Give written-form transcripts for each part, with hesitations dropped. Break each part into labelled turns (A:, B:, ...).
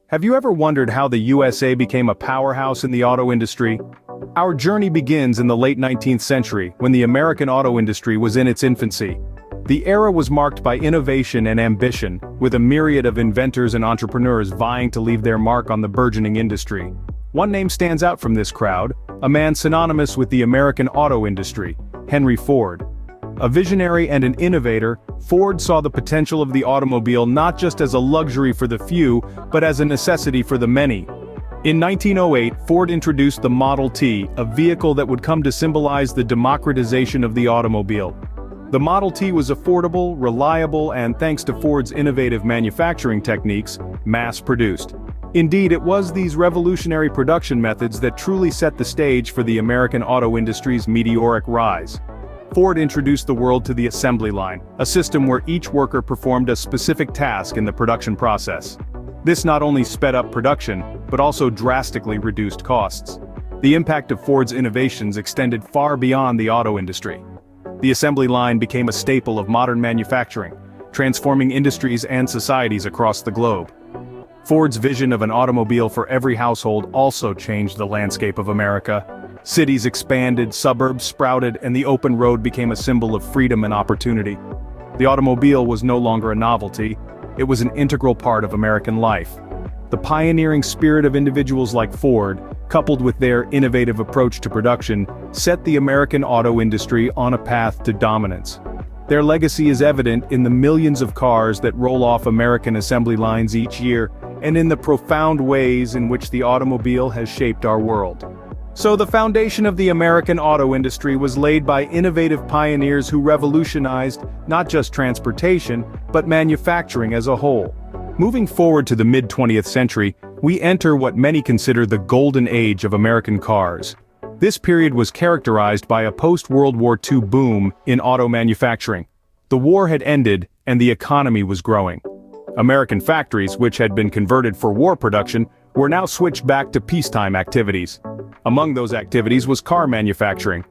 A: Have you ever wondered how the USA became a powerhouse in the auto industry? Our journey begins in the late 19th century, when the American auto industry was in its infancy. The era was marked by innovation and ambition, with a myriad of inventors and entrepreneurs vying to leave their mark on the burgeoning industry. One name stands out from this crowd, a man synonymous with the American auto industry, Henry Ford. A visionary and an innovator, Ford saw the potential of the automobile not just as a luxury for the few, but as a necessity for the many. In 1908, Ford introduced the Model T, a vehicle that would come to symbolize the democratization of the automobile. The Model T was affordable, reliable, and thanks to Ford's innovative manufacturing techniques, mass-produced. Indeed, it was these revolutionary production methods that truly set the stage for the American auto industry's meteoric rise. Ford introduced the world to the assembly line, a system where each worker performed a specific task in the production process. This not only sped up production, but also drastically reduced costs. The impact of Ford's innovations extended far beyond the auto industry. The assembly line became a staple of modern manufacturing, transforming industries and societies across the globe. Ford's vision of an automobile for every household also changed the landscape of America. Cities expanded, suburbs sprouted, and the open road became a symbol of freedom and opportunity. The automobile was no longer a novelty, it was an integral part of American life. The pioneering spirit of individuals like Ford, coupled with their innovative approach to production, set the American auto industry on a path to dominance. Their legacy is evident in the millions of cars that roll off American assembly lines each year, and in the profound ways in which the automobile has shaped our world. So the foundation of the American auto industry was laid by innovative pioneers who revolutionized not just transportation, but manufacturing as a whole. Moving forward to the mid-20th century, we enter what many consider the golden age of American cars. This period was characterized by a post-World War II boom in auto manufacturing. The war had ended, and the economy was growing. American factories, which had been converted for war production, were now switched back to peacetime activities. Among those activities was car manufacturing.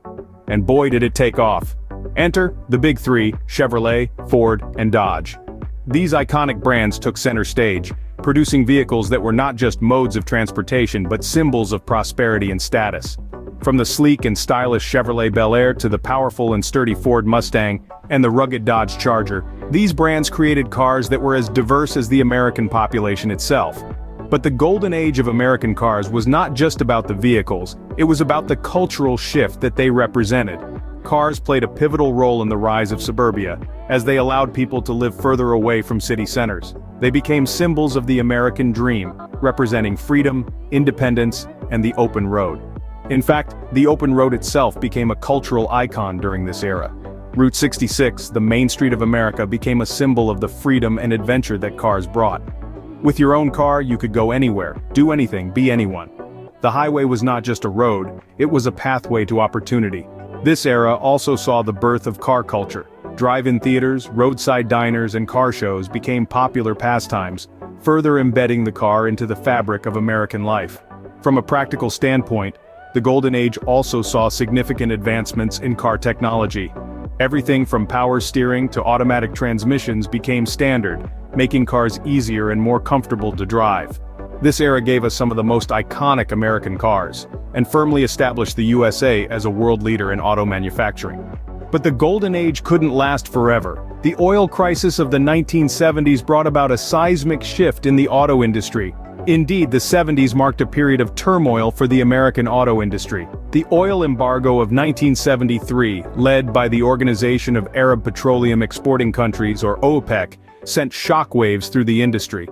A: And boy did it take off. Enter the big three, Chevrolet, Ford, and Dodge. These iconic brands took center stage, producing vehicles that were not just modes of transportation but symbols of prosperity and status. From the sleek and stylish Chevrolet Bel Air to the powerful and sturdy Ford Mustang and the rugged Dodge Charger, these brands created cars that were as diverse as the American population itself. But the golden age of American cars was not just about the vehicles, it was about the cultural shift that they represented. Cars played a pivotal role in the rise of suburbia, as they allowed people to live further away from city centers. They became symbols of the American dream, representing freedom, independence, and the open road. In fact, the open road itself became a cultural icon during this era. Route 66, the main street of America, became a symbol of the freedom and adventure that cars brought. With your own car, you could go anywhere, do anything, be anyone. The highway was not just a road, it was a pathway to opportunity. This era also saw the birth of car culture. Drive-in theaters, roadside diners, and car shows became popular pastimes, further embedding the car into the fabric of American life. From a practical standpoint, the Golden Age also saw significant advancements in car technology. Everything from power steering to automatic transmissions became standard, making cars easier and more comfortable to drive. This era gave us some of the most iconic American cars, and firmly established the USA as a world leader in auto manufacturing. But the Golden Age couldn't last forever. The oil crisis of the 1970s brought about a seismic shift in the auto industry. Indeed, the 70s marked a period of turmoil for the American auto industry. The oil embargo of 1973, led by the Organization of Arab Petroleum Exporting Countries, or OPEC, sent shockwaves through the industry.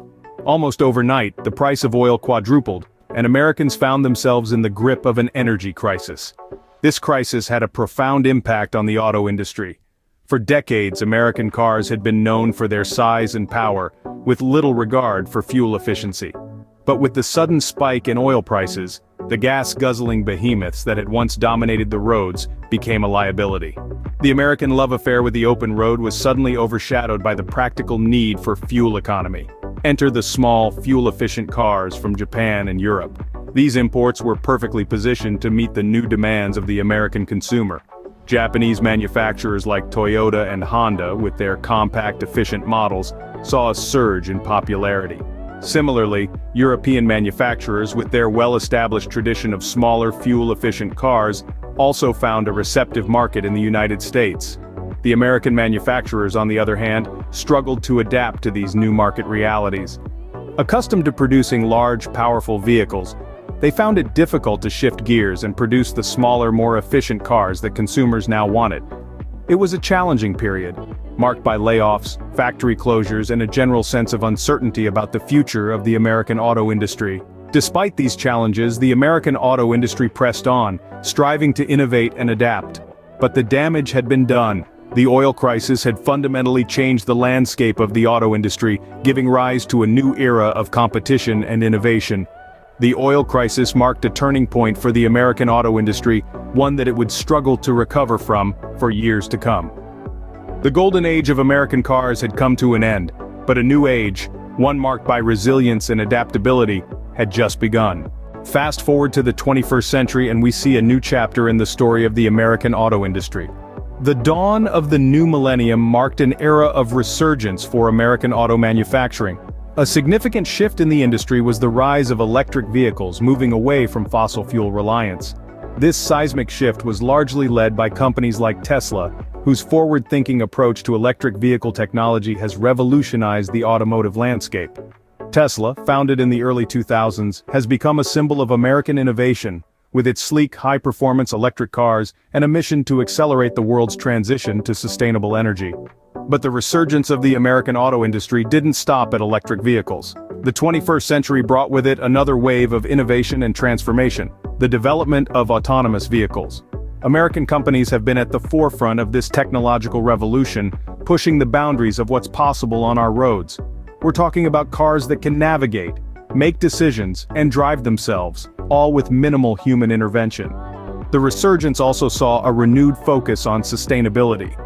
A: Almost overnight, the price of oil quadrupled, and Americans found themselves in the grip of an energy crisis. This crisis had a profound impact on the auto industry. For decades, American cars had been known for their size and power, with little regard for fuel efficiency. But with the sudden spike in oil prices, the gas-guzzling behemoths that had once dominated the roads became a liability. The American love affair with the open road was suddenly overshadowed by the practical need for fuel economy. Enter the small, fuel-efficient cars from Japan and Europe. These imports were perfectly positioned to meet the new demands of the American consumer. Japanese manufacturers like Toyota and Honda, with their compact, efficient models, saw a surge in popularity. Similarly, European manufacturers, with their well-established tradition of smaller, fuel-efficient cars, also found a receptive market in the United States. The American manufacturers, on the other hand, struggled to adapt to these new market realities. Accustomed to producing large, powerful vehicles, they found it difficult to shift gears and produce the smaller, more efficient cars that consumers now wanted. It was a challenging period, marked by layoffs, factory closures, and a general sense of uncertainty about the future of the American auto industry. Despite these challenges, the American auto industry pressed on, striving to innovate and adapt. But the damage had been done. The oil crisis had fundamentally changed the landscape of the auto industry, giving rise to a new era of competition and innovation. The oil crisis marked a turning point for the American auto industry, one that it would struggle to recover from for years to come. The golden age of American cars had come to an end, but a new age, one marked by resilience and adaptability, had just begun. Fast forward to the 21st century and we see a new chapter in the story of the American auto industry. The dawn of the new millennium marked an era of resurgence for American auto manufacturing. A significant shift in the industry was the rise of electric vehicles moving away from fossil fuel reliance. This seismic shift was largely led by companies like Tesla, whose forward-thinking approach to electric vehicle technology has revolutionized the automotive landscape. Tesla, founded in the early 2000s, has become a symbol of American innovation, with its sleek, high-performance electric cars and a mission to accelerate the world's transition to sustainable energy. But the resurgence of the American auto industry didn't stop at electric vehicles. The 21st century brought with it another wave of innovation and transformation: the development of autonomous vehicles. American companies have been at the forefront of this technological revolution, pushing the boundaries of what's possible on our roads. We're talking about cars that can navigate, make decisions, and drive themselves, all with minimal human intervention. The resurgence also saw a renewed focus on sustainability.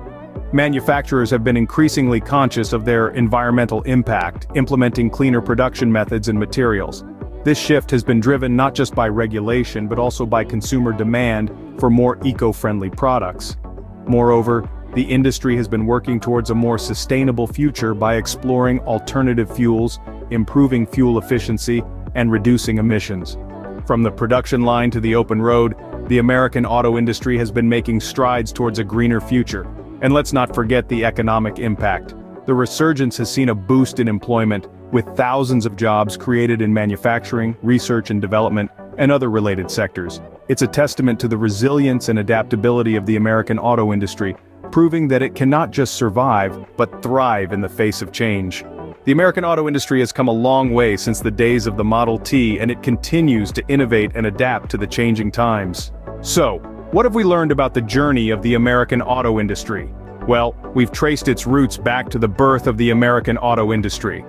A: Manufacturers have been increasingly conscious of their environmental impact, implementing cleaner production methods and materials. This shift has been driven not just by regulation but also by consumer demand for more eco-friendly products. Moreover, the industry has been working towards a more sustainable future by exploring alternative fuels, improving fuel efficiency, and reducing emissions. From the production line to the open road, the American auto industry has been making strides towards a greener future. And let's not forget the economic impact. The resurgence has seen a boost in employment, with thousands of jobs created in manufacturing, research and development, and other related sectors. It's a testament to the resilience and adaptability of the American auto industry, proving that it can not just survive, but thrive in the face of change. The American auto industry has come a long way since the days of the Model T, and it continues to innovate and adapt to the changing times. So, what have we learned about the journey of the American auto industry? Well, we've traced its roots back to the birth of the American auto industry.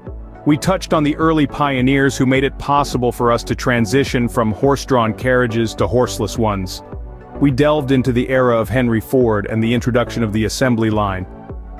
A: We touched on the early pioneers who made it possible for us to transition from horse-drawn carriages to horseless ones. We delved into the era of Henry Ford and the introduction of the assembly line,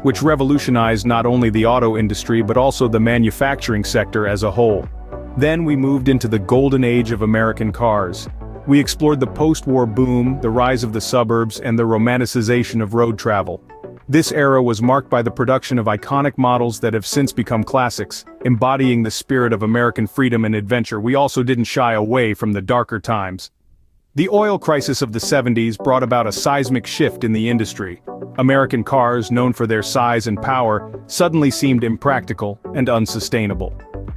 A: which revolutionized not only the auto industry but also the manufacturing sector as a whole. Then we moved into the golden age of American cars. We explored the post-war boom, the rise of the suburbs, and the romanticization of road travel. This era was marked by the production of iconic models that have since become classics, embodying the spirit of American freedom and adventure. We also didn't shy away from the darker times. The oil crisis of the 70s brought about a seismic shift in the industry. American cars, known for their size and power, suddenly seemed impractical and unsustainable.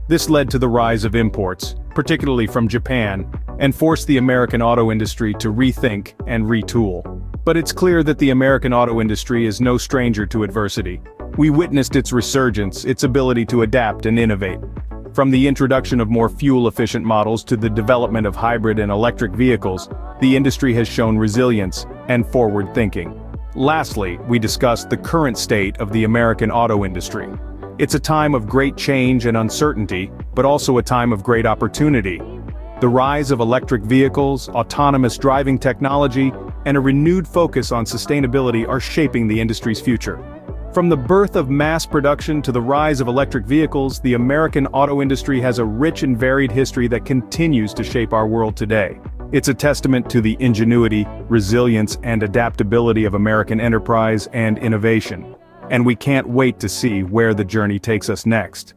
A: This led to the rise of imports, particularly from Japan, and forced the American auto industry to rethink and retool. But it's clear that the American auto industry is no stranger to adversity. We witnessed its resurgence, its ability to adapt and innovate. From the introduction of more fuel-efficient models to the development of hybrid and electric vehicles, the industry has shown resilience and forward thinking. Lastly, we discussed the current state of the American auto industry. It's a time of great change and uncertainty, but also a time of great opportunity. The rise of electric vehicles, autonomous driving technology, and a renewed focus on sustainability are shaping the industry's future. From the birth of mass production to the rise of electric vehicles, the American auto industry has a rich and varied history that continues to shape our world today. It's a testament to the ingenuity, resilience, and adaptability of American enterprise and innovation. And we can't wait to see where the journey takes us next.